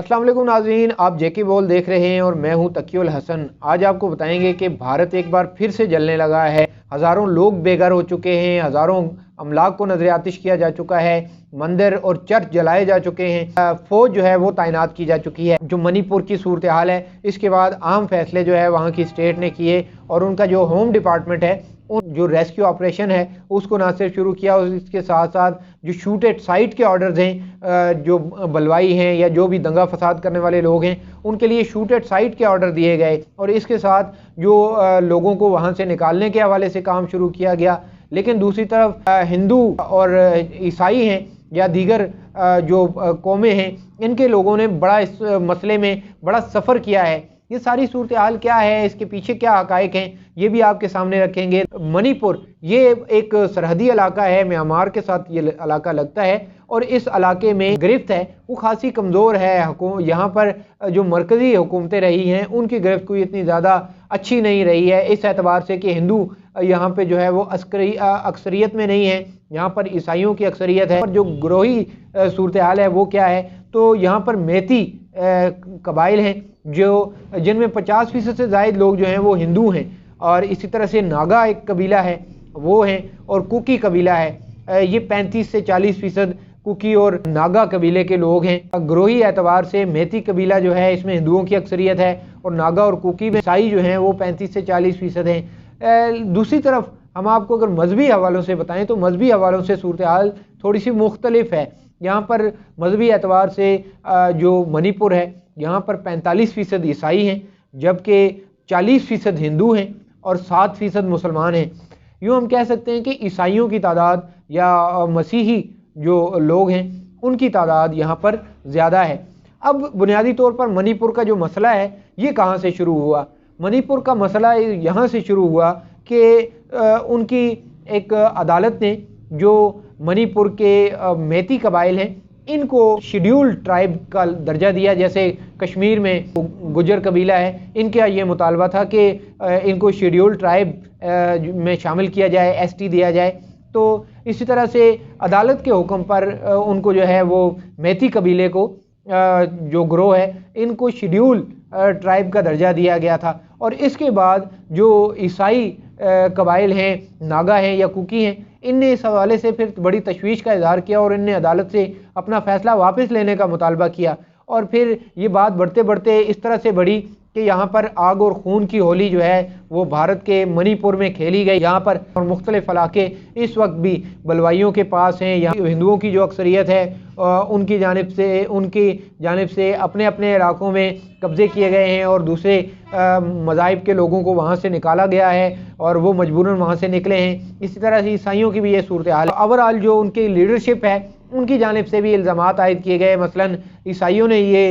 अस्सलाम वालेकुम नाज़रीन, आप जेके बॉल देख रहे हैं और मैं हूं तकीउल हसन। आज आपको बताएंगे कि भारत एक बार फिर से जलने लगा है। हज़ारों लोग बेघर हो चुके हैं, हज़ारों अमलाक को नजर आतिश किया जा चुका है, मंदिर और चर्च जलाए जा चुके हैं, फौज जो है वो तैनात की जा चुकी है। जो मणिपुर की सूरत हाल है, इसके बाद अहम फैसले जो है वहाँ की स्टेट ने किए और उनका जो होम डिपार्टमेंट है जो रेस्क्यू ऑपरेशन है उसको ना सिर्फ शुरू किया, और इसके साथ साथ जो शूट एट साइट के ऑर्डर्स हैं, जो बलवाई हैं या जो भी दंगा फसाद करने वाले लोग हैं उनके लिए शूट एट साइट के ऑर्डर दिए गए, और इसके साथ जो लोगों को वहाँ से निकालने के हवाले से काम शुरू किया गया। लेकिन दूसरी तरफ हिंदू और ईसाई हैं या दीगर जो कौमें हैं, इनके लोगों ने बड़ा इस मसले में बड़ा सफ़र किया है। ये सारी सूरत हाल क्या है, इसके पीछे क्या हकायक हैं, ये भी आपके सामने रखेंगे। मणिपुर ये एक सरहदी इलाका है, म्यांमार के साथ ये इलाका लगता है, और इस इलाके में गिरफ्त है वो खासी कमज़ोर है। यहाँ पर जो मरकज़ी हुकूमतें रही हैं उनकी गिरफ्त कोई इतनी ज़्यादा अच्छी नहीं रही है, इस एतबार से कि हिंदू यहाँ पे जो है वो अक्सरियत में नहीं है, यहाँ पर ईसाइयों की अक्सरियत है। और जो ग्रोही सूरत हाल है वो क्या है, तो यहाँ पर मैती कबाइल हैं जो जिनमें 50% से ज़ायद लोग जो हैं वो हिंदू हैं, और इसी तरह से नागा एक कबीला है वो हैं, और कुकी कबीला है। ये 35 से 40% कुकी और नागा कबीले के लोग हैं। ग्रोही एतबार से मैती कबीला जो है इसमें हिंदुओं की अक्सरियत है, और नागा और कुकी में ईसाई जो हैं वो 35 से 40% हैं। दूसरी तरफ हम आपको अगर मजहबी हवालों से बताएं तो मजहबी हवालों से सूरत हाल थोड़ी सी मुख्तलिफ है। यहाँ पर मजहबी एतबार से जो मणिपुर है यहाँ पर 45% ईसाई हैं, जबकि 40% हिंदू हैं और 7% मुसलमान हैं। यूँ हम कह सकते हैं कि ईसाइयों की तादाद या मसीही जो लोग हैं उनकी तादाद यहाँ पर ज़्यादा है। अब बुनियादी तौर पर मणिपुर का जो मसला है ये कहाँ से शुरू हुआ? मणिपुर का मसला यहाँ से शुरू हुआ कि उनकी एक अदालत ने जो मणिपुर के मैती कबाइल हैं इनको शेड्यूल्ड ट्राइब का दर्जा दिया। जैसे कश्मीर में गुजर कबीला है, इनका ये मुतालबा था कि इनको शेड्यूल्ड ट्राइब में शामिल किया जाए, एसटी दिया जाए। तो इसी तरह से अदालत के हुक्म पर उनको जो है वो मैती कबीले को जो ग्रोह है इनको शेड्यूल ट्राइब का दर्जा दिया गया था। और इसके बाद जो ईसाई कबाइल हैं, नागा हैं या कुकी हैं, इनने इस हवाले से फिर बड़ी तशवीश का इजहार किया और इनने अदालत से अपना फैसला वापस लेने का मुतालबा किया। और फिर ये बात बढ़ते बढ़ते इस तरह से बढ़ी कि यहाँ पर आग और खून की होली जो है वो भारत के मणिपुर में खेली गई। यहाँ पर और मुख्तलिफ इलाके इस वक्त भी बलवाइयों के पास हैं। यहाँ हिंदुओं की जो अक्सरियत है उनकी जानिब से अपने अपने इलाकों में कब्ज़े किए गए हैं, और दूसरे मज़ाहिब के लोगों को वहाँ से निकाला गया है और वो मजबूरन वहाँ से निकले हैं। इसी तरह से ईसाइयों की भी ये सूरत हाल है। ओवरऑल जो उनकी लीडरशिप है उनकी जानिब से भी इल्ज़ामात आयद किए गए। मसलन ईसाइयों ने ये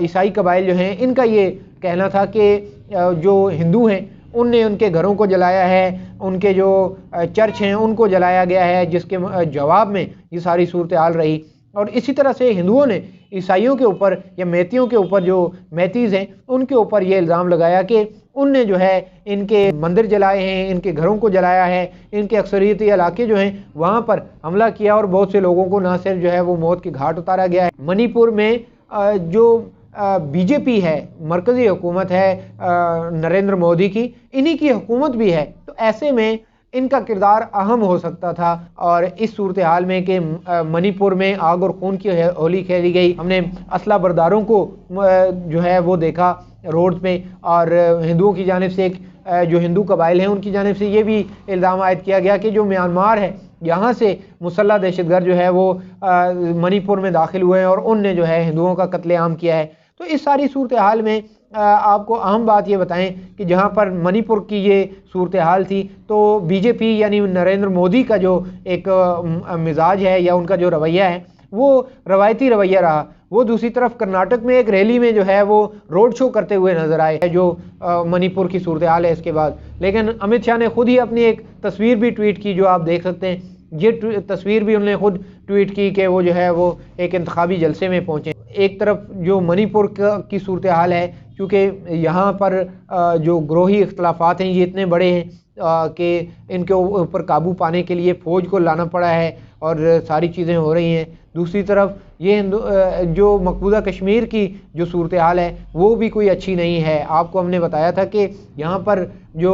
ईसाई कबाइल जो हैं इनका ये कहना था कि जो हिंदू हैं उनने उनके घरों को जलाया है, उनके जो चर्च हैं उनको जलाया गया है, जिसके जवाब में ये सारी सूरत हाल रही। और इसी तरह से हिंदुओं ने ईसाइयों के ऊपर या मैतियों के ऊपर, जो मैतीज़ हैं उनके ऊपर ये इल्ज़ाम लगाया कि उनने जो है इनके मंदिर जलाए हैं, इनके घरों को जलाया है, इनके अक्सरियती इलाके जो हैं वहाँ पर हमला किया और बहुत से लोगों को ना सिर्फ जो है वो मौत की घाट उतारा गया है। मणिपुर में जो बीजेपी है, मरकज़ी हुकूमत है नरेंद्र मोदी की, इन्हीं की हुकूमत भी है, तो ऐसे में इनका किरदार अहम हो सकता था। और इस सूरत हाल में कि मणिपुर में आग और खून की होली खेली गई, हमने असला बरदारों को जो है वो देखा रोड पे, और हिंदुओं की जानिब से जो हिंदू कबाइल हैं उनकी जानिब से ये भी इल्ज़ाम आयद किया गया कि जो म्यांमार है यहाँ से मुसल्लह दहशतगर्द जो है वो मणिपुर में दाखिल हुए हैं और उनने जो है हिंदुओं का कत्लेआम किया है। तो इस सारी सूरत हाल में आपको अहम बात ये बताएं कि जहाँ पर मणिपुर की ये सूरत हाल थी तो बीजेपी यानी नरेंद्र मोदी का जो एक मिजाज है या उनका जो रवैया है वो रवायती रवैया रहा। वो दूसरी तरफ कर्नाटक में एक रैली में जो है वो रोड शो करते हुए नजर आए है, जो मणिपुर की सूरत हाल है इसके बाद। लेकिन अमित शाह ने खुद ही अपनी एक तस्वीर भी ट्वीट की, जो आप देख सकते हैं। ये तस्वीर भी उन्होंने खुद ट्वीट की कि वो जो है वो एक इंतखाबी जलसे में पहुंचे। एक तरफ जो मणिपुर की सूरत हाल है, क्योंकि यहाँ पर जो ग्रोही इख्तलाफात हैं ये इतने बड़े हैं कि इनके ऊपर काबू पाने के लिए फ़ौज को लाना पड़ा है और सारी चीज़ें हो रही हैं। دوسری طرف یہ جو مقبوضہ کشمیر کی جو صورتحال ہے وہ بھی کوئی اچھی نہیں ہے. آپ کو ہم نے بتایا تھا کہ یہاں پر جو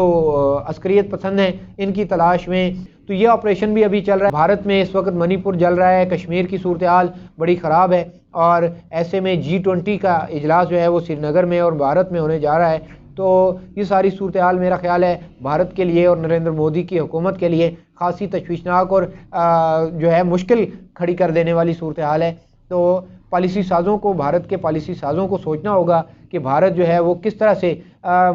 عسکریت پسند ہیں ان کی تلاش میں تو یہ آپریشن بھی ابھی چل رہا ہے. بھارت میں اس وقت منی پور جل رہا ہے، کشمیر کی صورتحال بڑی خراب ہے، اور ایسے میں G20 کا اجلاس جو ہے وہ سری نگر میں اور بھارت میں ہونے جا رہا ہے. تو یہ ساری صورتحال میرا خیال ہے بھارت کے لیے اور نریندر مودی کی حکومت کے لیے خاصی تشویشناک اور جو ہے مشکل کھڑی کر دینے والی صورتحال ہے. تو پالیسی سازوں کو، بھارت کے پالیسی سازوں کو سوچنا ہوگا کہ بھارت جو ہے وہ کس طرح سے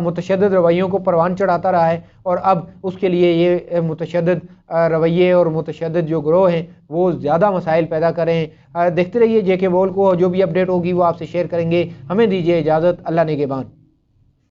متشدد رویوں کو پروان چڑھاتا رہا ہے، اور اب اس کے لیے یہ متشدد رویے اور متشدد جو گروہ ہیں وہ زیادہ مسائل پیدا کر رہے ہیں. دیکھتے رہیے JK بول کو، جو بھی اپڈیٹ ہوگی وہ آپ سے شیئر کریں گے. ہمیں دیجیے اجازت، اللہ نگہبان.